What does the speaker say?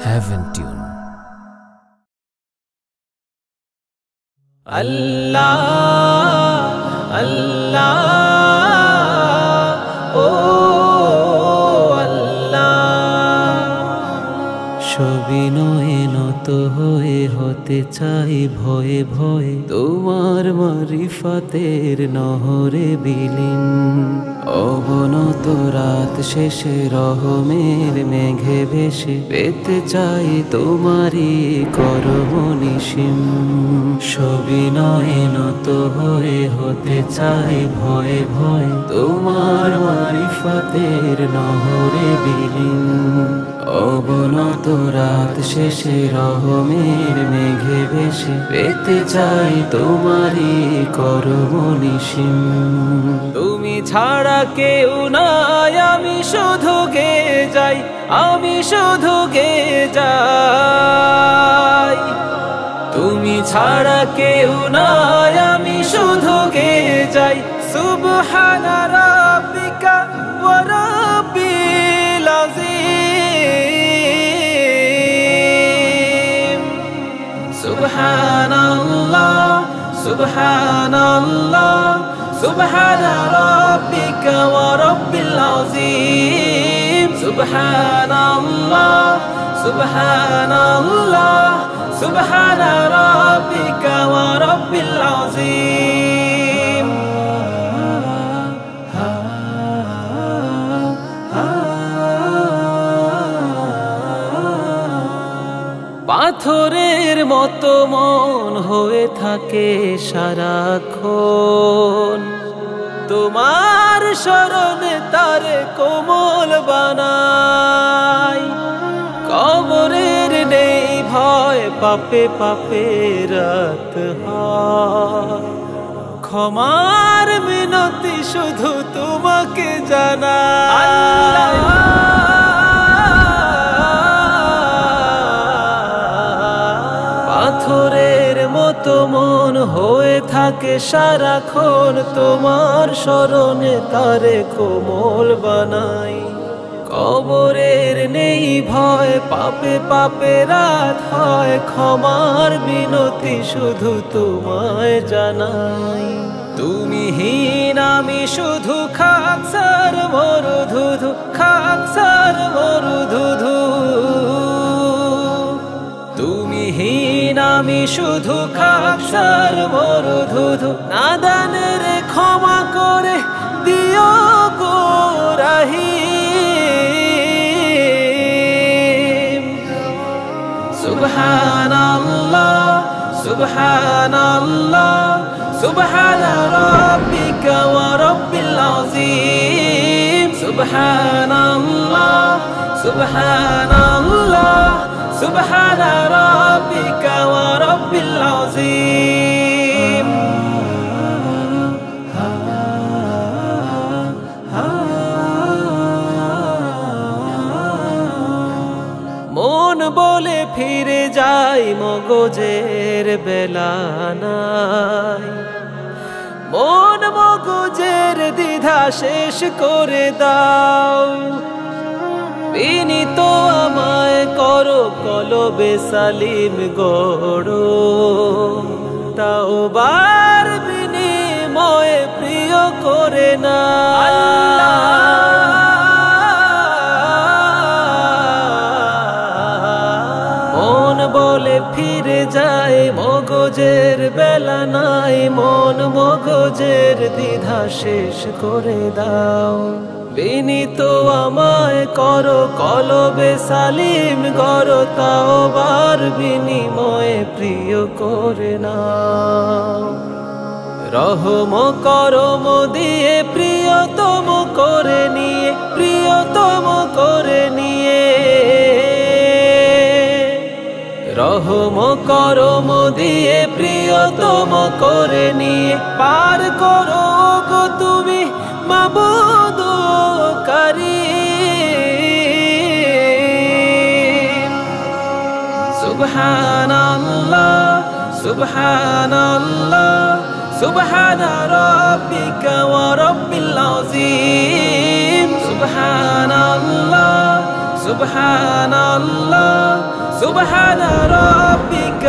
Heaven Tune. Allah, Allah, oh Allah. সবিনয়ে নত হয়ে হতে চাই ভয়ে ভয়ে তোমার মারিফাতের নহরে বিলীন। অবনত রাত শেষে রহমের মেঘে ভেসে পেতে চাই তোমারই করম নিশিম। সবিনয়ে নত হয়ে হতে চাই ভয়ে ভয়ে তোমার মারিফাতের নহরে বিলীন। অবনত রাত শেষে রহমের মেঘে ভেসে পেতে চাই তোমারই করম নিশিম। তুমি ছাড়া কেউ নাই, আমি শুধু গেয়ে যাই, আমি শুধু গেয়ে যাই। তুমি ছাড়া কেউ নাই, আমি শুধু গেয়ে যাই। সুবহানা রাব্বিকা ওয়া রাব্বিল আযীম। সুবহানাল্লাহ, সুবহানাল্লাহ, সুবহানা রাব্বিকা ওয়া রাব্বিল আযীম। সুবহানাল্লাহ, সুবহানাল্লাহ, সুবহানা রাব্বিকা ওয়া রাব্বিল আযীম। পাথরের মতো মন হয়ে থাকে সারাক্ষণ, তোমার স্মরণে তার কোমল বানাই। কবরের নেই ভয়, পাপে পাপে রাত হয়। ক্ষমার মিনতি শুধু তোমাকে জানাই। পাথরের মতো মন হয়ে থাকে সারাক্ষণ, তোমার স্মরণে তারে কোমল বানাই। কবরের নেই ভয়, পাপে পাপে রাত হয়। ক্ষমার মিনতি শুধু তোমায় জানাই। তুমি হীন আমি শুধু খাকসার মরুধুধু, খাকসার মরুধুধু। তুমি হীন আমি শুধু খাকসার মরুধুধু। নাদানের ক্ষমা করে দিও গো রহিম। সুবহানাল্লাহ, সুবহানাল্লাহ, সুবহানা রাব্বিকা ওয়া রাব্বিল আযীম। সুবহানাল্লাহ, সুবহানাল্লাহ, সুবহানা রাব্বিকা ওয়া রাব্বিল আযীম। মন বলে ফিরে যাই, মগজের বেলা নাই। মন মগজের দ্বিধা শেষ করে দাও। বিনীত আমায় করো কলবে সালিম গড়ো। তাওবার বিনিময়ে প্রিয় করে না। মন বলে ফিরে যায়, মগজের বেলা নাই। মন মগজের দ্বিধা শেষ করে দাও। বিনীত আমায় করো কলবে সালিম গড়ো। তাওবার বিনিময়ে প্রিয় করে নাও। রহম করম দিয়ে প্রিয়তম করে নিয়ে, প্রিয়তম করে নিয়ে। রহম করম দিয়ে প্রিয়তম করে নিয়ে পার করো গো তুমি মাবুদ কারীম। সুবহানাল্লাহ, সুবহানাল্লাহ, সুবহানা রাব্বিকা ওয়া রাব্বিল আযীম। সুবহানাল্লাহ, সুবহানাল্লাহ সুবহান রাব্বিকা